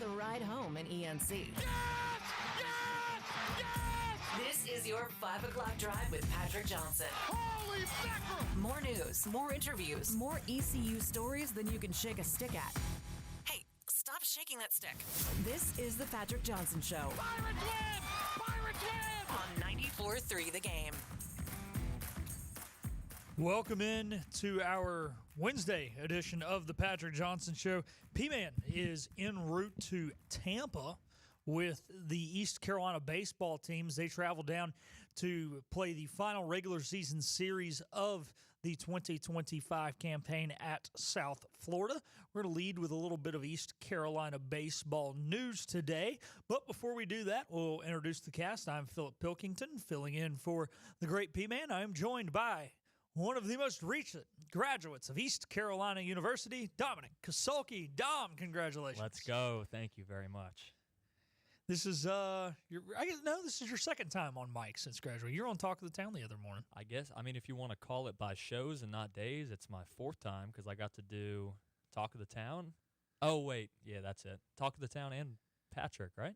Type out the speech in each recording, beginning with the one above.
the ride home in ENC. Yes! Yes! Yes! This is your 5 o'clock drive with Patrick Johnson. Holy mackerel! More news, more interviews, more ECU stories than you can shake a stick at. Hey, stop shaking that stick. This is the Patrick Johnson Show. Pirates win! Pirates win! On 94.3 The Game. Welcome in to our Wednesday edition of the Patrick Johnson Show. P-Man is en route to Tampa with the East Carolina baseball teams. They travel down to play the final regular season series of the 2025 campaign at South Florida. We're going to lead with a little bit of East Carolina baseball news today. But before we do that, we'll introduce the cast. I'm Philip Pilkington, filling in for the great P-Man. I am joined by one of the most recent graduates of East Carolina University, Dominic Kasulki. Dom, congratulations. Let's go. Thank you very much. This is this is your second time on mic since graduating. You're on Talk of the Town the other morning. I guess, if you want to call it by shows and not days, it's my fourth time because I got to do Talk of the Town. Oh, wait. Yeah, that's it. Talk of the Town and Patrick, right?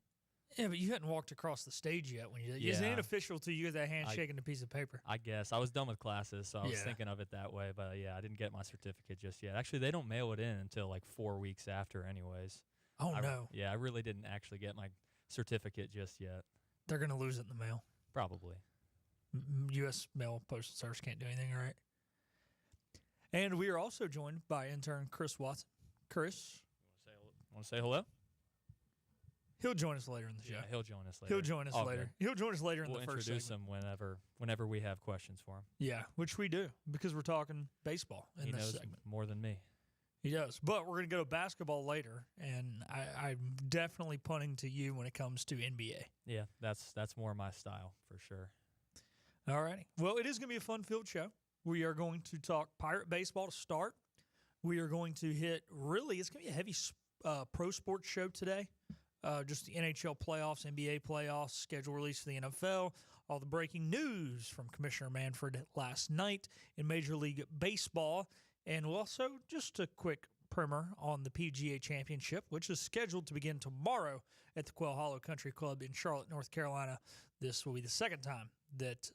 Yeah, but you hadn't walked across the stage yet when you did. Yeah. It ain't official till you get that handshake and a piece of paper. I guess. I was done with classes, so I was Yeah. thinking of it that way. But, yeah, I didn't get my certificate just yet. Actually, they don't mail it in until like 4 weeks after anyways. Oh, no. Yeah, I really didn't actually get my certificate just yet. They're going to lose it in the mail. Probably. U.S. Mail Postal Service can't do anything, right? And we are also joined by intern Chris Watson. Chris. Want to say hello? He'll join us later in the show. Yeah, he'll join us later. He'll join us All later. good. He'll join us later in We'll the first introduce segment. him whenever we have questions for him. Yeah, which we do because we're talking baseball in He this knows segment. more than me. He does. But we're going to go to basketball later, and I'm definitely punting to you when it comes to NBA. Yeah, that's more my style for sure. All righty. Well, it is going to be a fun-filled show. We are going to talk Pirate baseball to start. We are going to hit it's going to be a heavy pro sports show today. Just the NHL playoffs, NBA playoffs, schedule release for the NFL, all the breaking news from Commissioner Manfred last night in Major League Baseball, and we'll also just a quick primer on the PGA Championship, which is scheduled to begin tomorrow at the Quail Hollow Country Club in Charlotte, North Carolina. This will be the second time that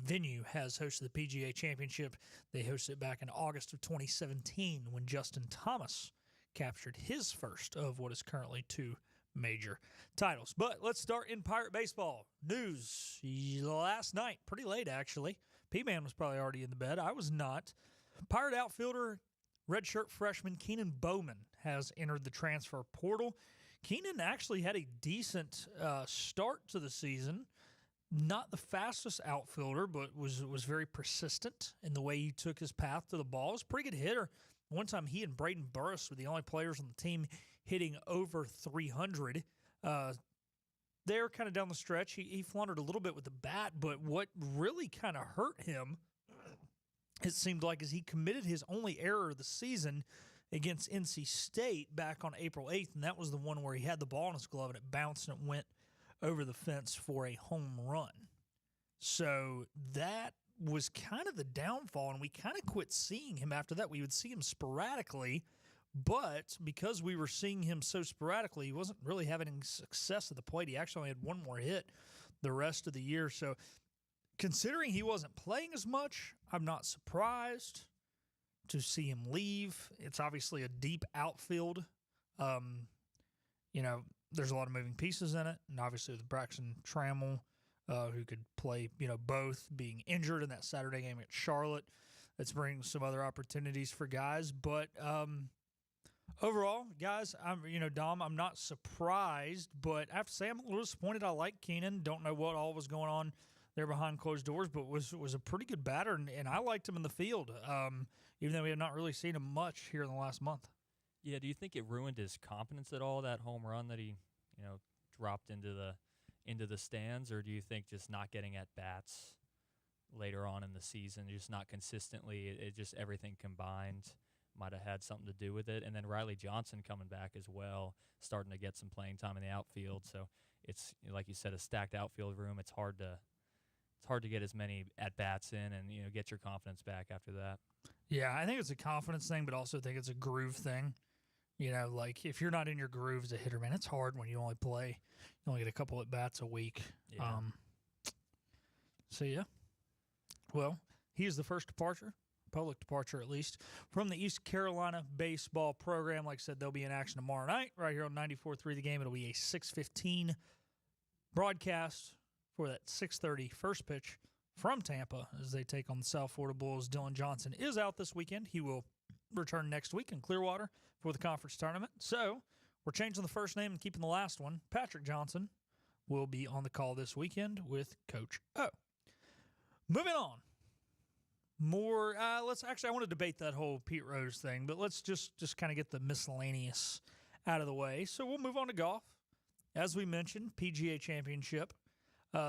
venue has hosted the PGA Championship. They hosted it back in August of 2017 when Justin Thomas captured his first of what is currently 2 major titles. But let's start in Pirate baseball. News last night, pretty late actually. P-Man was probably already in the bed. I was not. Pirate outfielder, redshirt freshman Keenan Bowman has entered the transfer portal. Keenan actually had a decent start to the season. Not the fastest outfielder, but was very persistent in the way he took his path to the ball. He was a pretty good hitter. One time he and Braden Burris were the only players on the team hitting over 300. They're kind of down the stretch. He floundered a little bit with the bat, but what really kind of hurt him, it seemed like, is he committed his only error of the season against NC State back on April 8th, and that was the one where he had the ball in his glove and it bounced and it went over the fence for a home run. So that was kind of the downfall, and we kind of quit seeing him after that. We would see him sporadically, but because we were seeing him so sporadically, he wasn't really having success at the plate. He actually only had one more hit the rest of the year. So considering he wasn't playing as much, I'm not surprised to see him leave. It's obviously a deep outfield. There's a lot of moving pieces in it, and obviously with Braxton Trammell, who could play, both, being injured in that Saturday game at Charlotte, that's bringing some other opportunities for guys. But overall, guys, Dom, I'm not surprised, but I have to say I'm a little disappointed. I like Keenan. Don't know what all was going on there behind closed doors, but was a pretty good batter, and I liked him in the field, even though we have not really seen him much here in the last month. Yeah, do you think it ruined his confidence at all, that home run that he, dropped into the stands, or do you think just not getting at bats later on in the season, just not consistently, it just everything combined might have had something to do with it? And then Riley Johnson coming back as well, starting to get some playing time in the outfield. So it's, like you said, a stacked outfield room. It's hard to get as many at bats in and get your confidence back after that. Yeah, I think it's a confidence thing, but also think it's a groove thing. You know, like if you're not in your groove as a hitter, man, it's hard when you only get a couple at bats a week. Yeah. So yeah. Well, he is the first departure, public departure at least, from the East Carolina baseball program. Like I said, they'll be in action tomorrow night right here on 94.3 The Game. It'll be a 6:15 broadcast for that 6:30 first pitch from Tampa as they take on the South Florida Bulls. Dylan Johnson is out this weekend. He will return next week in Clearwater for the conference tournament. So we're changing the first name and keeping the last one. Patrick Johnson will be on the call this weekend with Coach O. Moving on. More, I want to debate that whole Pete Rose thing, but let's just kind of get the miscellaneous out of the way. So we'll move on to golf. As we mentioned, PGA Championship.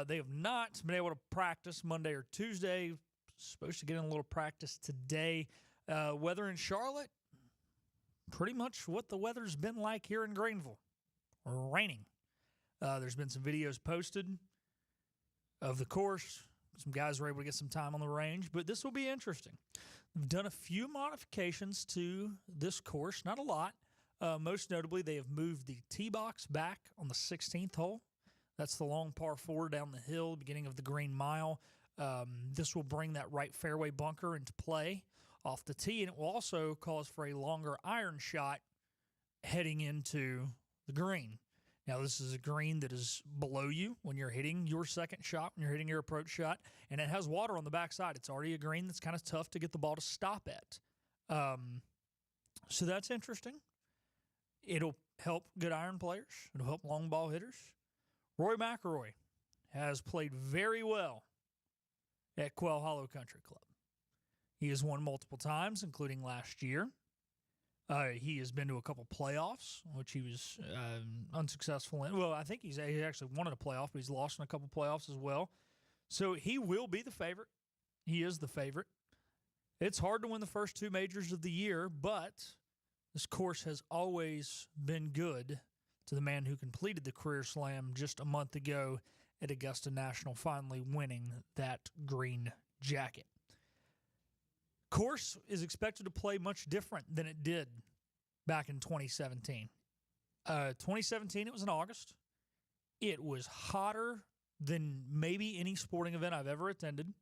They have not been able to practice Monday or Tuesday. Supposed to get in a little practice today. Weather in Charlotte, pretty much what the weather's been like here in Greenville. Raining. There's been some videos posted of the course. Some guys were able to get some time on the range, but this will be interesting. We've done a few modifications to this course, not a lot. Most notably, they have moved the tee box back on the 16th hole. That's the long par 4 down the hill, beginning of the Green Mile. This will bring that right fairway bunker into play off the tee, and it will also cause for a longer iron shot heading into the green. Now, this is a green that is below you when you're hitting your second shot, when you're hitting your approach shot, and it has water on the backside. It's already a green that's kind of tough to get the ball to stop at. So that's interesting. It'll help good iron players. It'll help long ball hitters. Rory McIlroy has played very well at Quail Hollow Country Club. He has won multiple times, including last year. He has been to a couple playoffs, which he was unsuccessful in. Well, I think he actually won in a playoff, but he's lost in a couple playoffs as well. So he will be the favorite. He is the favorite. It's hard to win the first two majors of the year, but this course has always been good to the man who completed the career slam just a month ago at Augusta National, finally winning that green jacket. Course is expected to play much different than it did back in 2017. 2017, it was in August. It was hotter than maybe any sporting event I've ever attended.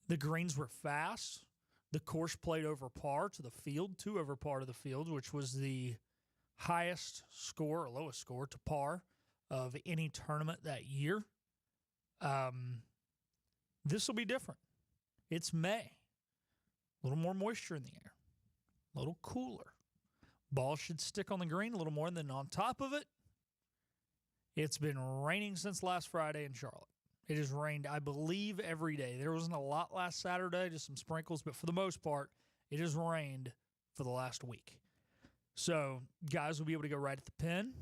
The greens were fast. The course played over par to the field, 2 over par to the field, which was the highest score or lowest score to par of any tournament that year. This will be different. It's May. A little more moisture in the air. A little cooler. Ball should stick on the green a little more. And then on top of it, it's been raining since last Friday in Charlotte. It has rained, I believe, every day. There wasn't a lot last Saturday, just some sprinkles. But for the most part, it has rained for the last week. So guys will be able to go right at the pin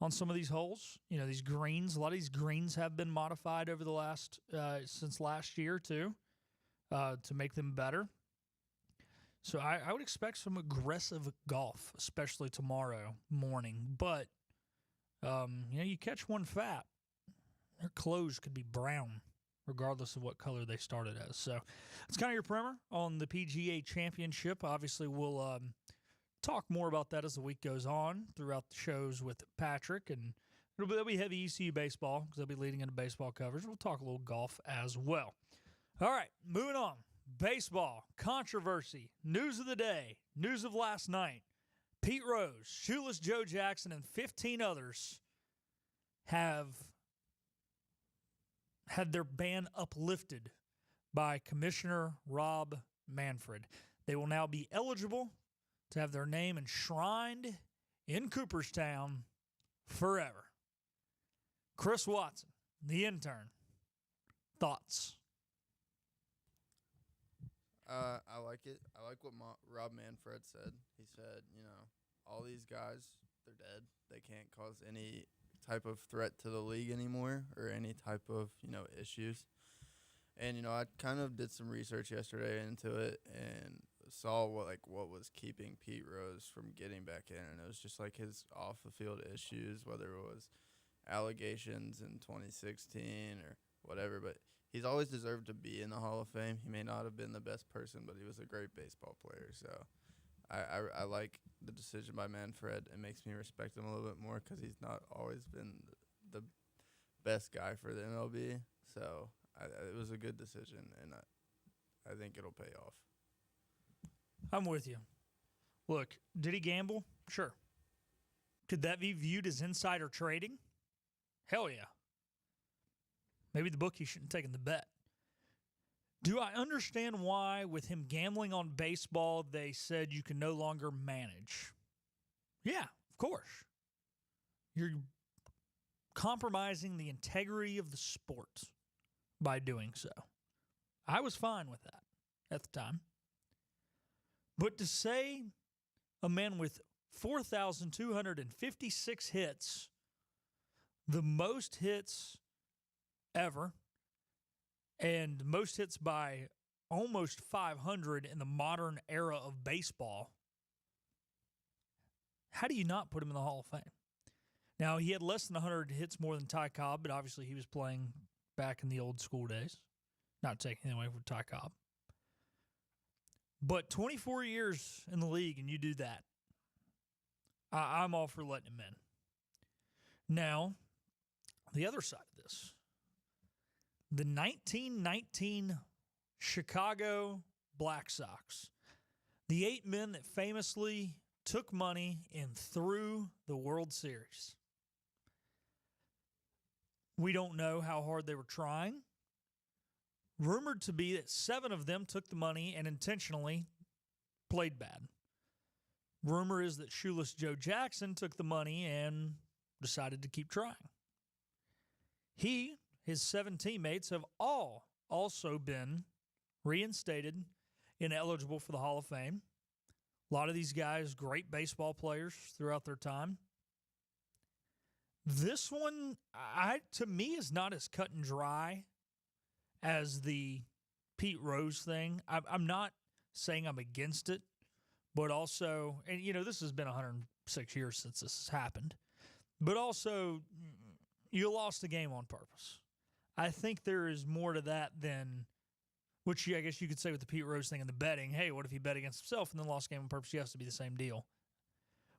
on some of these holes. You know, these greens, a lot of these greens have been modified over the last, since last year too, to make them better. So I would expect some aggressive golf, especially tomorrow morning. But, you catch one fat, their clothes could be brown, regardless of what color they started as. So it's kind of your primer on the PGA Championship. Obviously, we'll talk more about that as the week goes on throughout the shows with Patrick. And there'll be heavy ECU baseball because they'll be leading into baseball coverage. We'll talk a little golf as well. All right, moving on. Baseball, controversy, news of the day, news of last night. Pete Rose, Shoeless Joe Jackson, and 15 others have had their ban uplifted by Commissioner Rob Manfred. They will now be eligible to have their name enshrined in Cooperstown forever. Chris Watson, the intern, thoughts? I like it. I like what Rob Manfred said. He said, all these guys, they're dead. They can't cause any type of threat to the league anymore or any type of, issues. And, I kind of did some research yesterday into it and saw what was keeping Pete Rose from getting back in. And it was just like his off-the-field issues, whether it was allegations in 2016 or whatever. But he's always deserved to be in the Hall of Fame. He may not have been the best person, but he was a great baseball player. So I like the decision by Manfred. It makes me respect him a little bit more because he's not always been the best guy for the MLB. So it was a good decision, and I think it'll pay off. I'm with you. Look, did he gamble? Sure. Could that be viewed as insider trading? Hell yeah. Maybe the bookie shouldn't have taken the bet. Do I understand why, with him gambling on baseball, they said you can no longer manage? Yeah, of course. You're compromising the integrity of the sport by doing so. I was fine with that at the time. But to say a man with 4,256 hits, the most hits ever, and most hits by almost 500 in the modern era of baseball, how do you not put him in the Hall of Fame? Now, he had less than 100 hits more than Ty Cobb, but obviously he was playing back in the old school days. Not taking anything away from Ty Cobb. But 24 years in the league and you do that, I'm all for letting him in. Now, the other side of this. The 1919 Chicago Black Sox. The 8 men that famously took money and threw the World Series. We don't know how hard they were trying. Rumored to be that 7 of them took the money and intentionally played bad. Rumor is that Shoeless Joe Jackson took the money and decided to keep trying. His 7 teammates have all also been reinstated and eligible for the Hall of Fame. A lot of these guys, great baseball players throughout their time. This one, to me, is not as cut and dry as the Pete Rose thing. I'm not saying I'm against it, but also, and this has been 106 years since this has happened, but also, you lost a game on purpose. I think there is more to that than, which I guess you could say with the Pete Rose thing and the betting. Hey, what if he bet against himself and then lost a game on purpose? He has to be the same deal.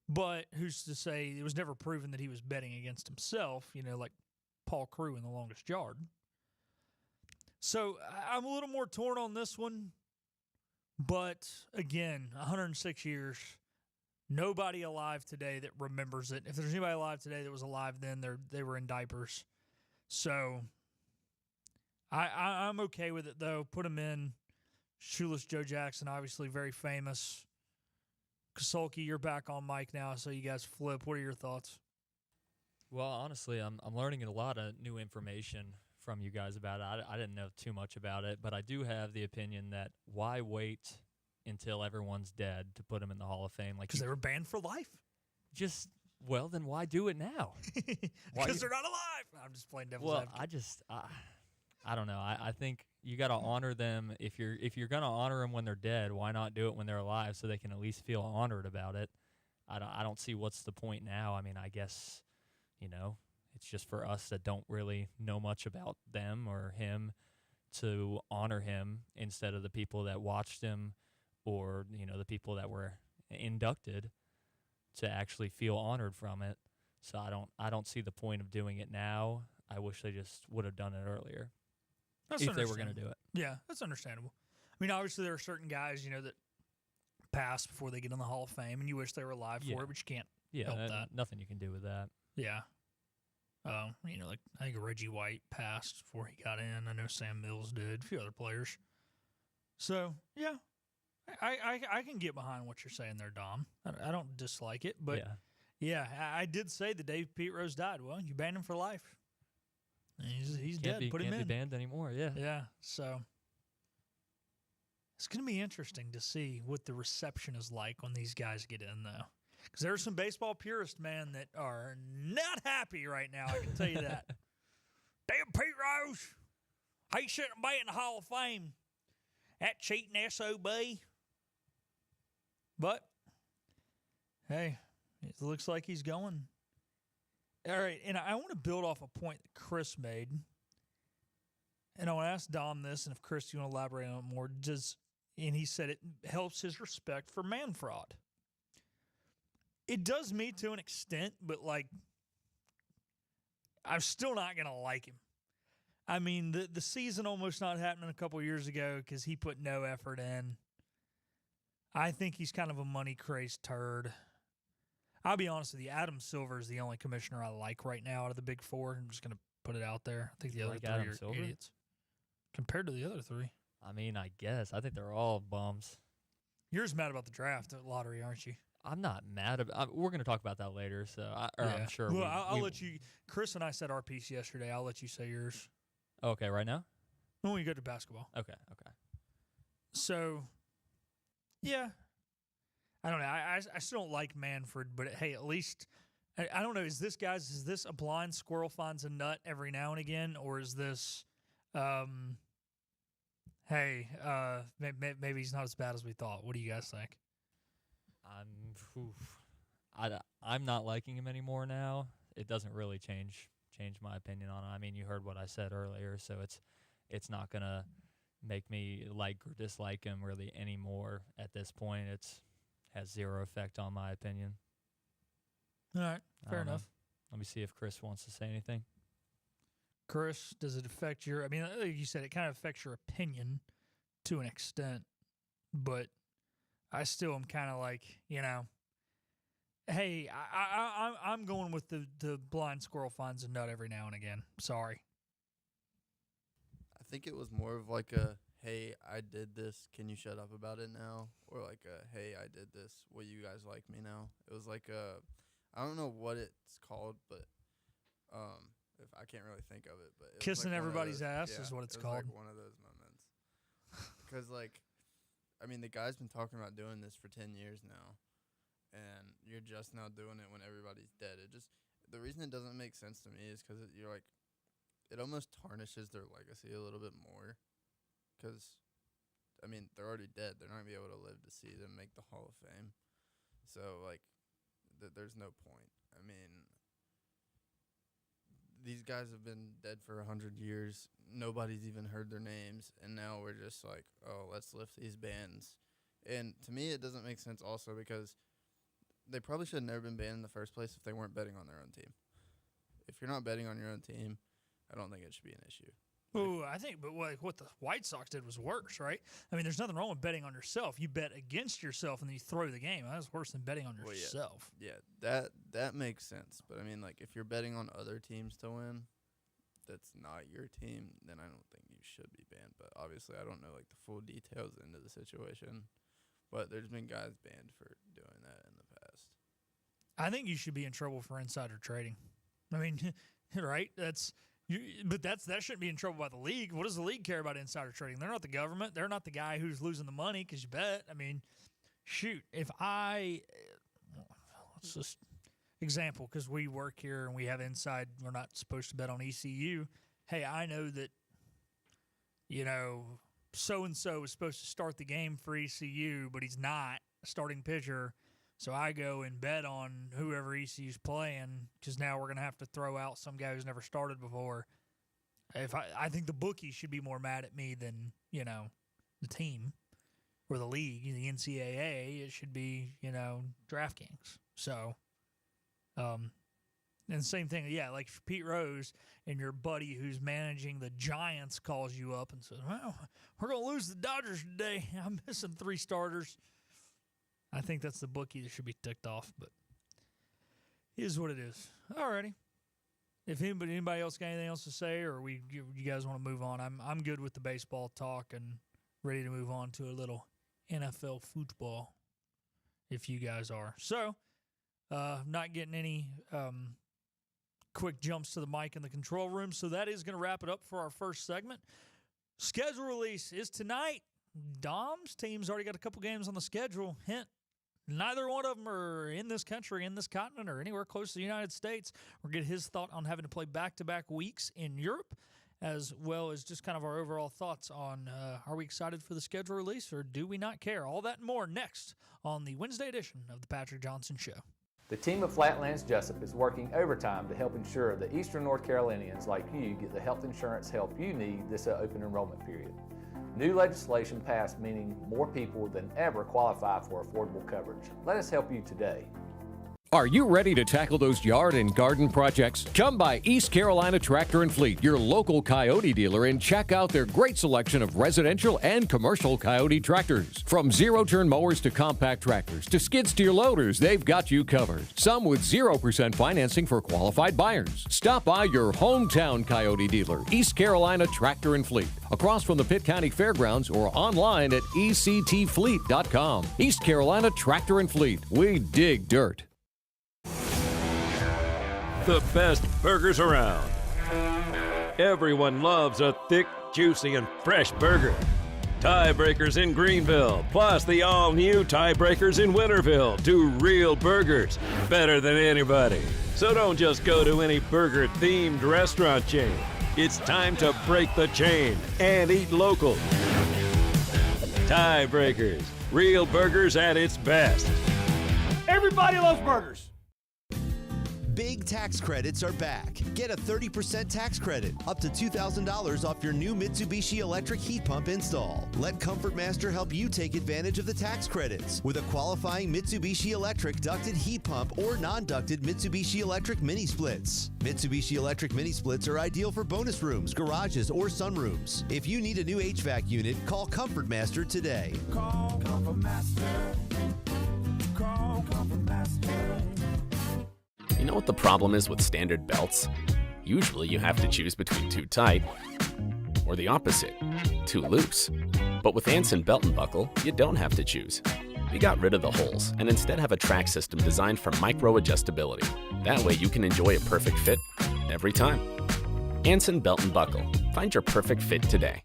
But who's to say it was never proven that he was betting against himself, like Paul Crewe in The Longest Yard. So I'm a little more torn on this one. But again, 106 years, nobody alive today that remembers it. If there's anybody alive today that was alive then, they were in diapers. So I'm okay with it, though. Put him in. Shoeless Joe Jackson, obviously very famous. Kasulki, you're back on mic now, so you guys flip. What are your thoughts? Well, honestly, I'm learning a lot of new information from you guys about it. I didn't know too much about it, but I do have the opinion that why wait until everyone's dead to put them in the Hall of Fame? Because they were banned for life. Well, then why do it now? Because they're not alive. I'm just playing devil's advocate. I don't know. I think you got to honor them. If you're gonna honor them when they're dead, why not do it when they're alive so they can at least feel honored about it? I don't see what's the point now. I mean, I guess it's just for us that don't really know much about them or him to honor him instead of the people that watched him or the people that were inducted to actually feel honored from it. So I don't see the point of doing it now. I wish they just would have done it earlier. If they were going to do it. Yeah, that's understandable. I mean, obviously there are certain guys, that pass before they get in the Hall of Fame, and you wish they were alive for it, but you can't help that. Nothing you can do with that. Yeah. Like I think Reggie White passed before he got in. I know Sam Mills did. A few other players. So, yeah. I can get behind what you're saying there, Dom. I don't dislike it, but yeah, I did say the day Pete Rose died. Well, you banned him for life. He's dead. Put him in. Can't be banned anymore. Yeah. Yeah. So it's going to be interesting to see what the reception is like when these guys get in, though, because there are some baseball purists, man, that are not happy right now. I can tell you that. Damn Pete Rose. He shouldn't be in the Hall of Fame. That cheating SOB. But hey, it looks like he's going. All right, and I want to build off a point that Chris made. And I want to ask Dom this, and if Chris, you want to elaborate on it more. and he said it helps his respect for man fraud. It does me to an extent, but like, I'm still not going to like him. I mean, the season almost not happening a couple years ago because he put no effort in. I think he's kind of a money-crazed turd. I'll be honest with you, Adam Silver is the only commissioner I like right now out of the big four. I'm just going to put it out there. I think the You other like three Adam are Silver? idiots. Compared to the other three. I mean, I guess. I think they're all bums. You're just mad about the draft lottery, aren't you? I'm not mad about. We're going to talk about that later, so I'm sure. Well, I'll let you. Chris and I said our piece yesterday. I'll let you say yours Okay, right now. when we go to basketball. Okay. So, yeah, I don't know. I still don't like Manfred, but hey, at least I don't know. Is this a blind squirrel finds a nut every now and again, or is this, hey, maybe he's not as bad as we thought? What do you guys think? I'm not liking him anymore now. It doesn't really change my opinion on it. I mean, you heard what I said earlier, so it's not gonna make me like or dislike him really anymore at this point. It's has zero effect on my opinion. All right, fair enough. Let me see if Chris wants to say anything. Chris, does it affect your? I mean, like you said, it kind of affects your opinion to an extent, but I still am kind of like, hey, I'm going with the blind squirrel finds a nut every now and again. Sorry. I think it was more of like a, hey, I did this. Can you shut up about it now? Or like a, hey, I did this. Will you guys like me now? It was like a, I don't know what it's called, but if I can't really think of it, but it Kissing was like everybody's ass yeah, is what it's it was called. like one of those moments. Because like, I mean, the guy's been talking about doing this for 10 years now, and you're just now doing it when everybody's dead. The reason it doesn't make sense to me is because you're like, it almost tarnishes their legacy a little bit more. Because, I mean, they're already dead. They're not going to be able to live to see them make the Hall of Fame. So, like, there's no point. I mean, these guys have been dead for 100 years. Nobody's even heard their names. And now we're just like, oh, let's lift these bans. And to me, it doesn't make sense also because they probably should have never been banned in the first place if they weren't betting on their own team. If you're not betting on your own team, I don't think it should be an issue. Ooh, I think, but what the White Sox did was worse, right? I mean, there's nothing wrong with betting on yourself. You bet against yourself and then you throw the game. That's worse than betting on yourself. Yeah, that makes sense. But I mean, like, if you're betting on other teams to win, that's not your team, then I don't think you should be banned. But obviously, I don't know like the full details into the situation. But there's been guys banned for doing that in the past. I think you should be in trouble for insider trading. I mean, right? But that shouldn't be in trouble by the league. What does the league care about insider trading? They're not the government. They're not the guy who's losing the money because you bet. I mean, shoot, let's just example, because we work here and we have inside, we're not supposed to bet on ECU. Hey, I know that, so-and-so is supposed to start the game for ECU, but he's not a starting pitcher. So I go and bet on whoever ECU's playing because now we're going to have to throw out some guy who's never started before. I think the bookie should be more mad at me than, the team or the league, the NCAA. It should be, DraftKings. So, and same thing, yeah, like if Pete Rose and your buddy who's managing the Giants calls you up and says, well, we're going to lose the Dodgers today. I'm missing 3 starters. I think that's the bookie that should be ticked off, but it is what it is. All righty. If anybody else got anything else to say, or you guys want to move on, I'm good with the baseball talk and ready to move on to a little NFL football, if you guys are. So, not getting any quick jumps to the mic in the control room, so that is going to wrap it up for our first segment. Schedule release is tonight. Dom's team's already got a couple games on the schedule. Hint, neither one of them are in this country, in this continent, or anywhere close to the United States. We'll get his thought on having to play back-to-back weeks in Europe, as well as just kind of our overall thoughts on are we excited for the schedule release or do we not care? All that and more next on the Wednesday edition of the Patrick Johnson Show. The team of Flatlands Jessup is working overtime to help ensure that Eastern North Carolinians like you get the health insurance help you need this open enrollment period. New legislation passed meaning more people than ever qualify for affordable coverage. Let us help you today. Are you ready to tackle those yard and garden projects? Come by East Carolina Tractor and Fleet, your local Coyote dealer, and check out their great selection of residential and commercial Coyote tractors. From zero-turn mowers to compact tractors to skid steer loaders, they've got you covered. Some with 0% financing for qualified buyers. Stop by your hometown Coyote dealer, East Carolina Tractor and Fleet, across from the Pitt County Fairgrounds or online at ectfleet.com. East Carolina Tractor and Fleet. We dig dirt. The best burgers around. Everyone loves a thick, juicy, and fresh burger. Tiebreakers in Greenville, plus the all-new Tiebreakers in Winterville. Do real burgers better than anybody. So don't just go to any burger-themed restaurant chain. It's time to break the chain and eat local. Tiebreakers, real burgers at its best. Everybody loves burgers. Big tax credits are back. Get a 30% tax credit, up to $2,000 off your new Mitsubishi electric heat pump install. Let Comfort Master help you take advantage of the tax credits with a qualifying Mitsubishi electric ducted heat pump or non-ducted Mitsubishi electric mini splits. Mitsubishi electric mini splits are ideal for bonus rooms, garages, or sunrooms. If you need a new HVAC unit, call Comfort Master today. Call Comfort Master. Call Comfort Master. You know what the problem is with standard belts? Usually you have to choose between too tight or the opposite, too loose. But with Anson Belt and Buckle, you don't have to choose. We got rid of the holes and instead have a track system designed for micro adjustability. That way you can enjoy a perfect fit every time. Anson Belt and Buckle. Find your perfect fit today.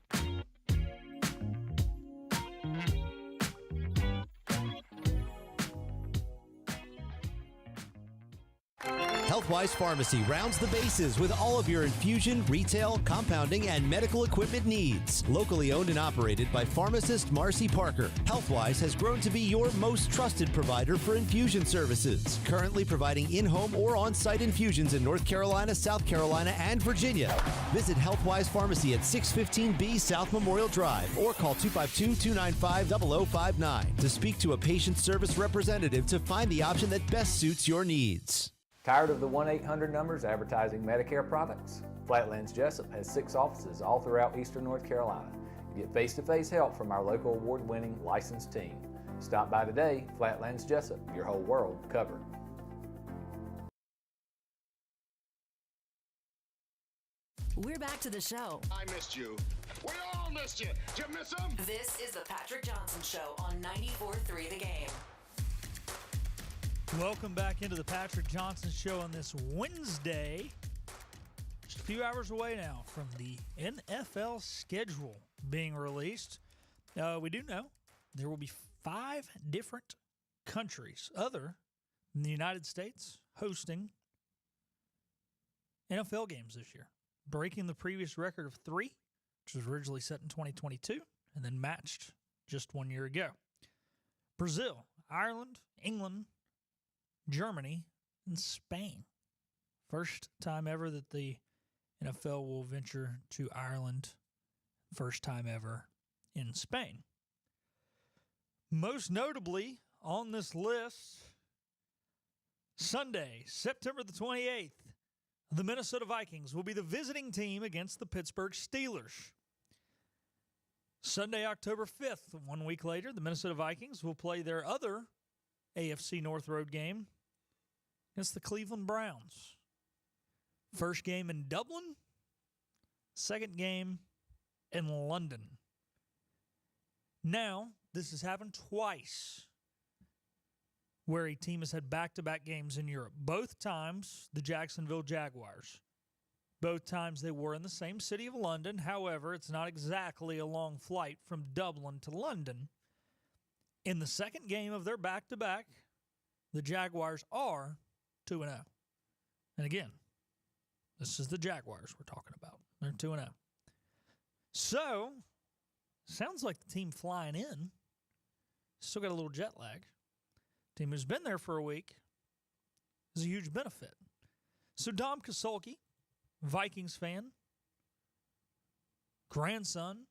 Healthwise Pharmacy rounds the bases with all of your infusion, retail, compounding, and medical equipment needs. Locally owned and operated by pharmacist Marcy Parker, Healthwise has grown to be your most trusted provider for infusion services. Currently providing in-home or on-site infusions in North Carolina, South Carolina, and Virginia. Visit Healthwise Pharmacy at 615B South Memorial Drive or call 252-295-0059 to speak to a patient service representative to find the option that best suits your needs. Tired of the 1-800 numbers advertising Medicare products? Flatlands Jessup has 6 offices all throughout eastern North Carolina. Get face-to-face help from our local award-winning licensed team. Stop by today. Flatlands Jessup, your whole world covered. We're back to the show. I missed you. We all missed you. Did you miss him? This is the Patrick Johnson Show on 94.3 The Game. Welcome back into the Patrick Johnson Show on this Wednesday. Just a few hours away now from the NFL schedule being released. We do know there will be 5 different countries other than the United States hosting NFL games this year, breaking the previous record of 3, which was originally set in 2022 and then matched just 1 year ago. Brazil, Ireland, England, Germany, and Spain. First time ever that the NFL will venture to Ireland. First time ever in Spain. Most notably on this list, Sunday, September the 28th, the Minnesota Vikings will be the visiting team against the Pittsburgh Steelers. Sunday, October 5th, 1 week later, the Minnesota Vikings will play their other AFC North road game against the Cleveland Browns. First game in Dublin, second game in London. Now, this has happened twice where a team has had back-to-back games in Europe. Both times, the Jacksonville Jaguars. Both times they were in the same city of London. However, it's not exactly a long flight from Dublin to London. In the second game of their back-to-back, the Jaguars are 2-0. And again, this is the Jaguars we're talking about. They're 2-0. So, sounds like the team flying in still got a little jet lag. Team who's been there for a week is a huge benefit. So Dom Kasolke, Vikings fan, grandson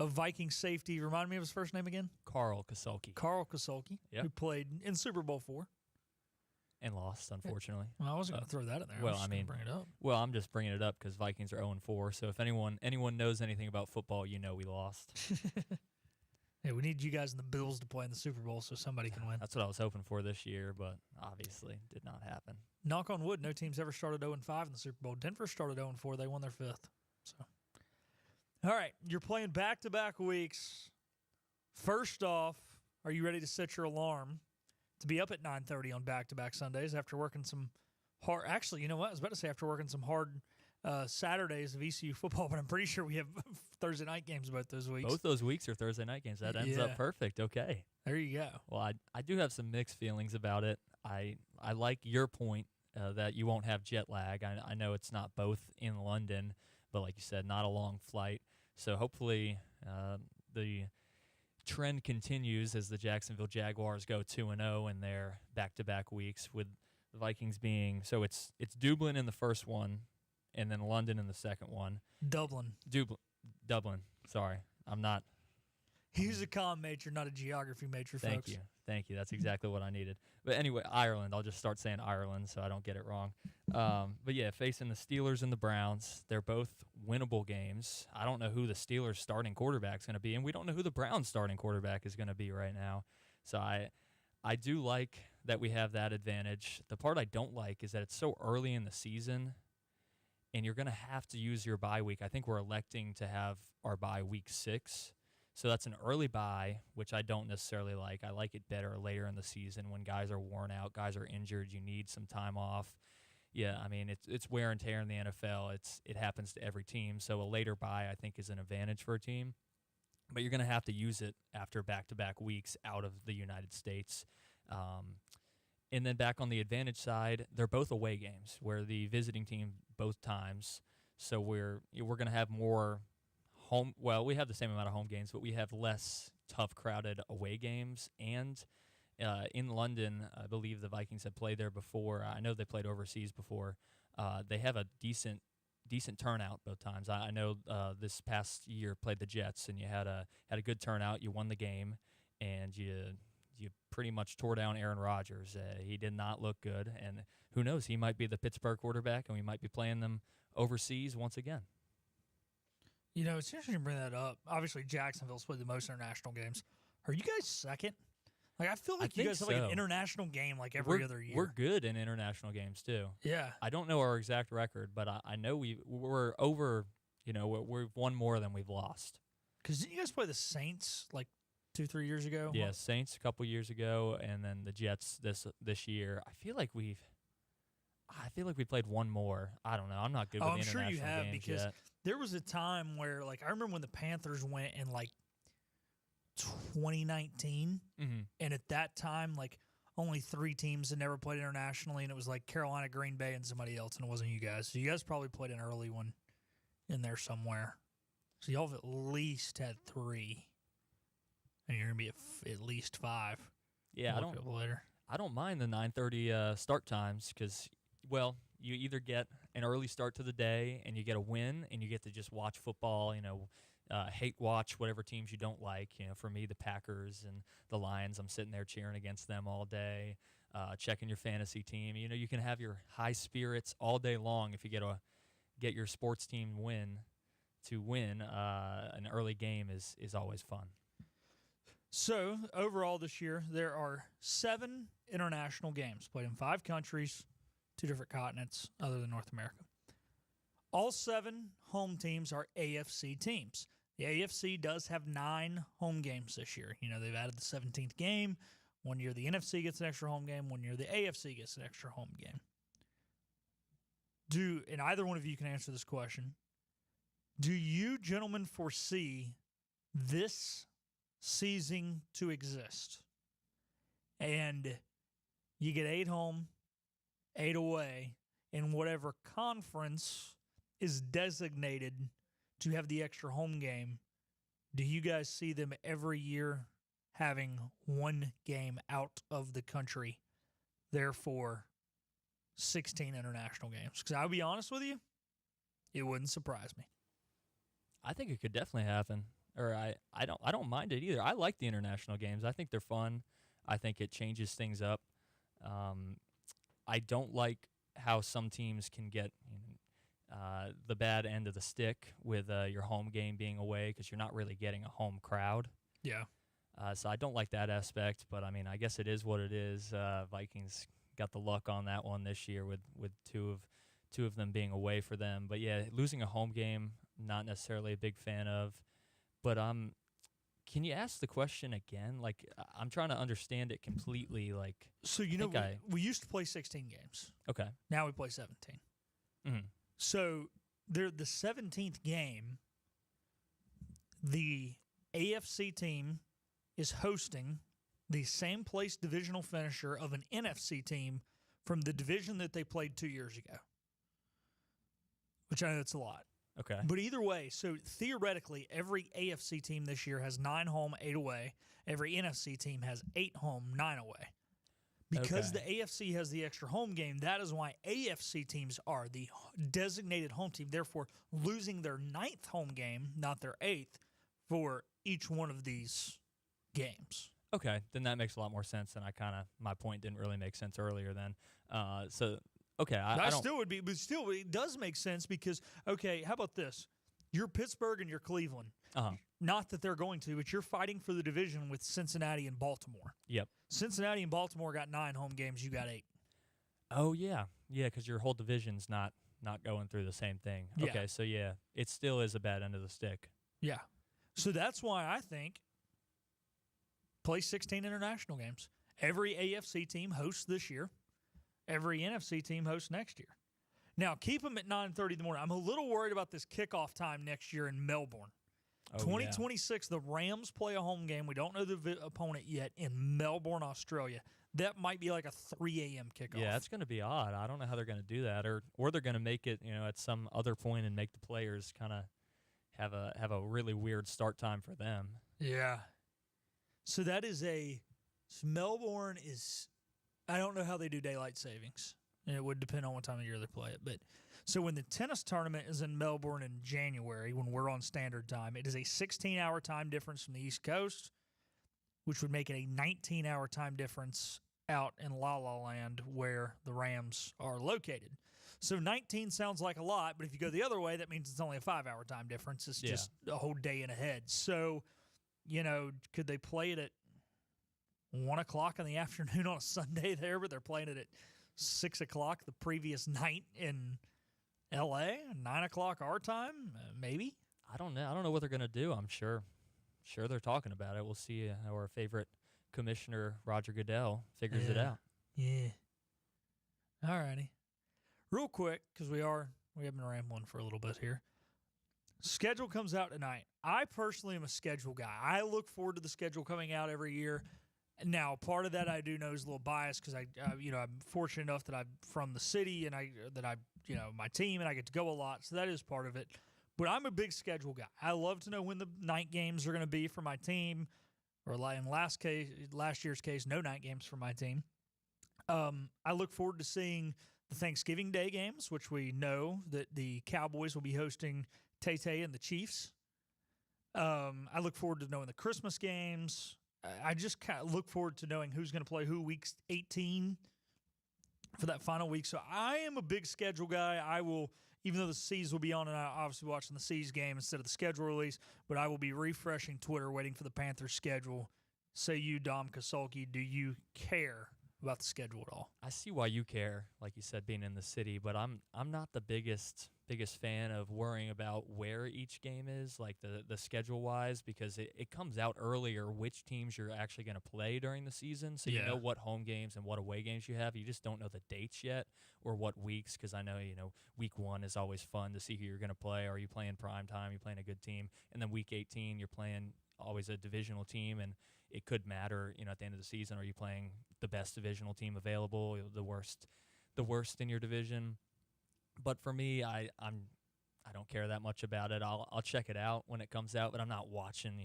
of Viking safety. Remind me of his first name again? Carl Kasulki. Carl Kasulki, Yep. who played in Super Bowl IV. And lost, unfortunately. Well, I wasn't going to throw that in there. Well, I was I just gonna mean, bring it up. Well, I'm just bringing it up because Vikings are 0-4. So if anyone knows anything about football, you know we lost. Hey, we need you guys and the Bills to play in the Super Bowl so somebody can win. That's what I was hoping for this year, but obviously did not happen. Knock on wood, no team's ever started 0-5 in the Super Bowl. Denver started 0-4. They won their 5th. So, all right, you're playing back-to-back weeks. First off, are you ready to set your alarm to be up at 9:30 on back-to-back Sundays after working some hard – actually, you know what? I was about to say after working some hard Saturdays of ECU football, but I'm pretty sure we have Thursday night games both those weeks. Both those weeks are Thursday night games. That ends up perfect. Okay. There you go. Well, I do have some mixed feelings about it. I like your point that you won't have jet lag. I know it's not both in London, but like you said, not a long flight. So hopefully the trend continues as the Jacksonville Jaguars go 2-0 in their back-to-back weeks, with the Vikings being – so it's Dublin in the first one and then London in the second one. Dublin. Sorry. I'm not – He's a comm major, not a geography major, folks. Thank you. That's exactly what I needed. But anyway, Ireland. I'll just start saying Ireland so I don't get it wrong. But, yeah, facing the Steelers and the Browns, they're both winnable games. I don't know who the Steelers' starting quarterback is going to be, and we don't know who the Browns' starting quarterback is going to be right now. So I do like that we have that advantage. The part I don't like is that it's so early in the season, and you're going to have to use your bye week. I think we're electing to have our bye week 6. So that's an early bye, which I don't necessarily like. I like it better later in the season when guys are worn out, guys are injured, you need some time off. Yeah, I mean, it's wear and tear in the NFL. It happens to every team. So a later bye, I think, is an advantage for a team. But you're going to have to use it after back-to-back weeks out of the United States. And then back on the advantage side, they're both away games where the visiting team both times. So we're going to have more home. Well, we have the same amount of home games, but we have less tough, crowded away games. And in London, I believe the Vikings have played there before. I know they played overseas before. They have a decent turnout both times. I know this past year played the Jets, and you had a good turnout. You won the game, and you pretty much tore down Aaron Rodgers. He did not look good, and who knows? He might be the Pittsburgh quarterback, and we might be playing them overseas once again. You know, it's interesting to bring that up. Obviously, Jacksonville's played the most international games. Are you guys second? Like, I feel like you guys have like an international game like every other year. We're good in international games too. Yeah. I don't know our exact record, but I know we're over. You know, we've won more than we've lost. Because didn't you guys play the Saints like 2-3 years ago? Yeah, Saints a couple years ago, and then the Jets this year. I feel like we played one more. I don't know. I'm not good with the international games. I'm sure you have, because yet. There was a time where, like, I remember when the Panthers went in like 2019, and at that time, like, only 3 teams had never played internationally, and it was like Carolina, Green Bay, and somebody else, and it wasn't you guys. So you guys probably played an early one in there somewhere. So y'all have at least had 3, and you're gonna be at least 5. Yeah, I don't mind the 9:30 start times because, well, you either get an early start to the day and you get a win and you get to just watch football. You know, hate watch whatever teams you don't like. You know, for me, the Packers and the Lions, I'm sitting there cheering against them all day, checking your fantasy team. You know, you can have your high spirits all day long if you get your sports team win. To win an early game is always fun. So, overall this year, there are 7 international games played in 5 countries, 2 different continents other than North America. All 7 home teams are AFC teams. The AFC does have 9 home games this year. You know, they've added the 17th game. One year the NFC gets an extra home game. One year the AFC gets an extra home game. And either one of you can answer this question. Do you gentlemen foresee this season to exist? And you get 8 home, 8 away, in whatever conference is designated to have the extra home game. Do you guys see them every year having 1 game out of the country, therefore 16 international games? Because I'll be honest with you, it wouldn't surprise me. I think it could definitely happen. or I don't mind it either. I like the international games. I think they're fun. I think it changes things up. I don't like how some teams can get the bad end of the stick with your home game being away because you're not really getting a home crowd. Yeah. So I don't like that aspect, but I mean, I guess it is what it is. Vikings got the luck on that one this year with two of them being away for them. But yeah, losing a home game, not necessarily a big fan of. But can you ask the question again? Like, I'm trying to understand it completely. Like, so we used to play 16 games. Okay. Now we play 17. Mm-hmm. So the 17th game, the AFC team is hosting the same place divisional finisher of an NFC team from the division that they played 2 years ago, which I know that's a lot. Okay. But either way, so theoretically, every AFC team this year has 9 home, 8 away. Every NFC team has 8 home, 9 away. Because the AFC has the extra home game, that is why AFC teams are the designated home team, therefore losing their 9th home game, not their 8th, for each one of these games. Okay, then that makes a lot more sense than my point didn't really make sense earlier then. Okay, I don't... still would be, but still it does make sense because, okay, how about this? You're Pittsburgh and you're Cleveland. Uh-huh. Not that they're going to, but you're fighting for the division with Cincinnati and Baltimore. Yep. Cincinnati and Baltimore got 9 home games. You got 8. Oh, yeah. Yeah, because your whole division's not going through the same thing. Yeah. Okay, so yeah, it still is a bad end of the stick. Yeah. So that's why I think play 16 international games. Every AFC team hosts this year. Every NFC team hosts next year. Now, keep them at 9:30 in the morning. I'm a little worried about this kickoff time next year in Melbourne. 2026, the Rams play a home game. We don't know the opponent yet in Melbourne, Australia. That might be like a 3 a.m. kickoff. Yeah, that's going to be odd. I don't know how they're going to do that, or they're going to make it, at some other point and make the players kind of have a really weird start time for them. Yeah. So that is Melbourne is. I don't know how they do daylight savings. And it would depend on what time of year they play it. But so when the tennis tournament is in Melbourne in January, when we're on standard time, it is a 16-hour time difference from the East Coast, which would make it a 19-hour time difference out in La La Land where the Rams are located. So 19 sounds like a lot, but if you go the other way, that means it's only a 5-hour time difference. It's just a whole day and ahead. So, could they play it at 1 o'clock in the afternoon on a Sunday there, but they're playing it at 6 o'clock the previous night in L.A., 9 o'clock our time, maybe? I don't know. I don't know what they're going to do. I'm sure they're talking about it. We'll see how our favorite commissioner, Roger Goodell, figures it out. Yeah. All righty. Real quick, because we have been rambling for a little bit here. Schedule comes out tonight. I personally am a schedule guy. I look forward to the schedule coming out every year. Now, part of that I do know is a little biased because I'm fortunate enough that I'm from the city and my team and I get to go a lot, so that is part of it. But I'm a big schedule guy. I love to know when the night games are going to be for my team, or in last year's case, no night games for my team. I look forward to seeing the Thanksgiving Day games, which we know that the Cowboys will be hosting Tay and the Chiefs. I look forward to knowing the Christmas games. I just kind of look forward to knowing who's going to play who week 18 for that final week. So I am a big schedule guy. I will, even though the C's will be on, and I'm obviously watching the C's game instead of the schedule release, but I will be refreshing Twitter, waiting for the Panthers schedule. Say you, Dom Kasulki, do you care about the schedule at all? I see why you care, like you said, being in the city, but I'm not the biggest fan of worrying about where each game is, like the schedule-wise, because it comes out earlier which teams you're actually going to play during the season, so you know what home games and what away games you have. You just don't know the dates yet or what weeks, because I know, week 1 is always fun to see who you're going to play. Are you playing prime time? You're playing a good team. And then week 18, you're playing always a divisional team, and it could matter, at the end of the season. Are you playing the best divisional team available, the worst in your division? But for me, I don't care that much about it. I'll check it out when it comes out, but I'm not watching,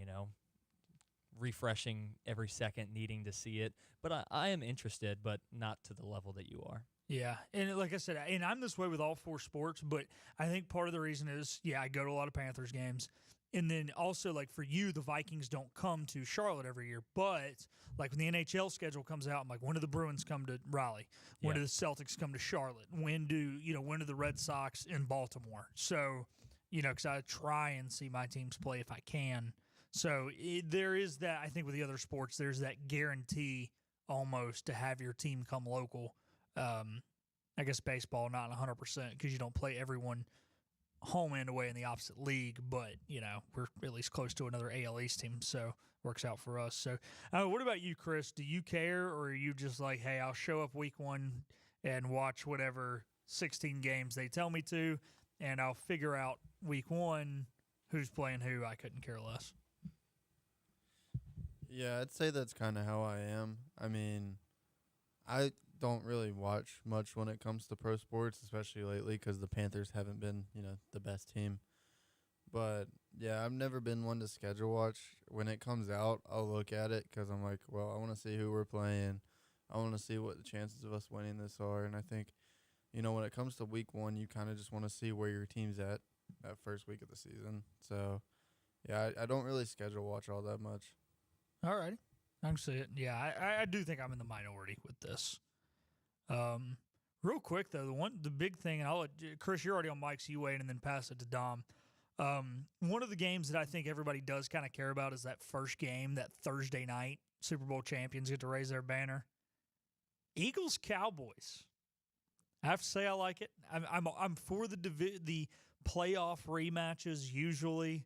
refreshing every second, needing to see it. But I am interested, but not to the level that you are. Yeah, and like I said, and I'm this way with all 4 sports, but I think part of the reason is, I go to a lot of Panthers games. And then also, like, for you, the Vikings don't come to Charlotte every year. But, like, when the NHL schedule comes out, I'm like, when do the Bruins come to Raleigh? When do the Celtics come to Charlotte? When do the Red Sox in Baltimore? So, because I try and see my teams play if I can. So there is that, I think, with the other sports, there's that guarantee almost to have your team come local. I guess baseball, not 100% because you don't play everyone home and away in the opposite league, but, we're at least close to another AL East team, so works out for us. So what about you, Chris? Do you care, or are you just like, hey, I'll show up week 1 and watch whatever 16 games they tell me to, and I'll figure out week 1 who's playing who? I couldn't care less. Yeah, I'd say that's kind of how I am. I mean, I don't really watch much when it comes to pro sports, especially lately because the Panthers haven't been, the best team. But, yeah, I've never been one to schedule watch. When it comes out, I'll look at it because I'm like, well, I want to see who we're playing. I want to see what the chances of us winning this are. And I think, when it comes to week 1, you kind of just want to see where your team's at that first week of the season. So, yeah, I don't really schedule watch all that much. All right. I can see it. Yeah, I do think I'm in the minority with this. Real quick, though, the big thing, and I'll let Chris, you're already on mic, so you wait and then pass it to Dom. One of the games that I think everybody does kind of care about is that first game, that Thursday night. Super Bowl champions get to raise their banner. Eagles-Cowboys. I have to say I like it. I'm for the playoff rematches usually,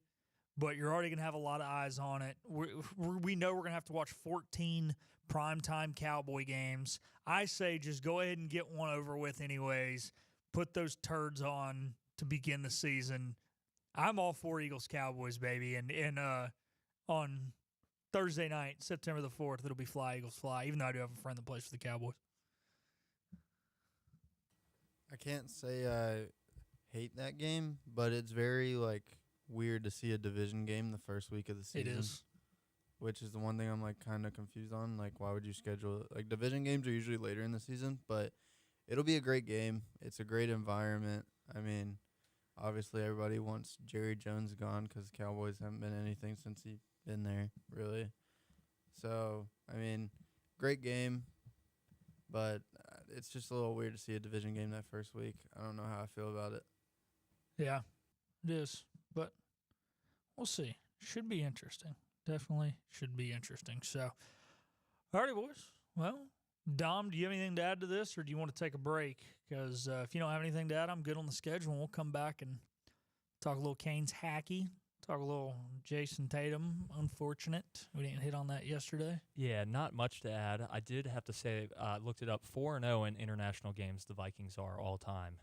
but you're already going to have a lot of eyes on it. We know we're going to have to watch 14 primetime Cowboy games. I say just go ahead and get one over with anyways. Put those turds on to begin the season. I'm all for Eagles-Cowboys, baby. And on Thursday night, September the 4th, it'll be Fly, Eagles, Fly, even though I do have a friend that plays for the Cowboys. I can't say I hate that game, but it's very, weird to see a division game the first week of the season. It is. Which is the one thing I'm, kind of confused on. Why would you schedule it? Division games are usually later in the season, but it'll be a great game. It's a great environment. I mean, obviously everybody wants Jerry Jones gone because Cowboys haven't been anything since he's been there, really. So, I mean, great game, but it's just a little weird to see a division game that first week. I don't know how I feel about it. Yeah, it is, but we'll see. Should be interesting. Definitely should be interesting. So, all right, boys. Well, Dom, do you have anything to add to this, or do you want to take a break? Because if you don't have anything to add, I'm good on the schedule, and we'll come back and talk a little Canes hacky, talk a little Jason Tatum, unfortunate. We didn't hit on that yesterday. Yeah, not much to add. I did have to say, looked it up, 4-0 in international games the Vikings are all time.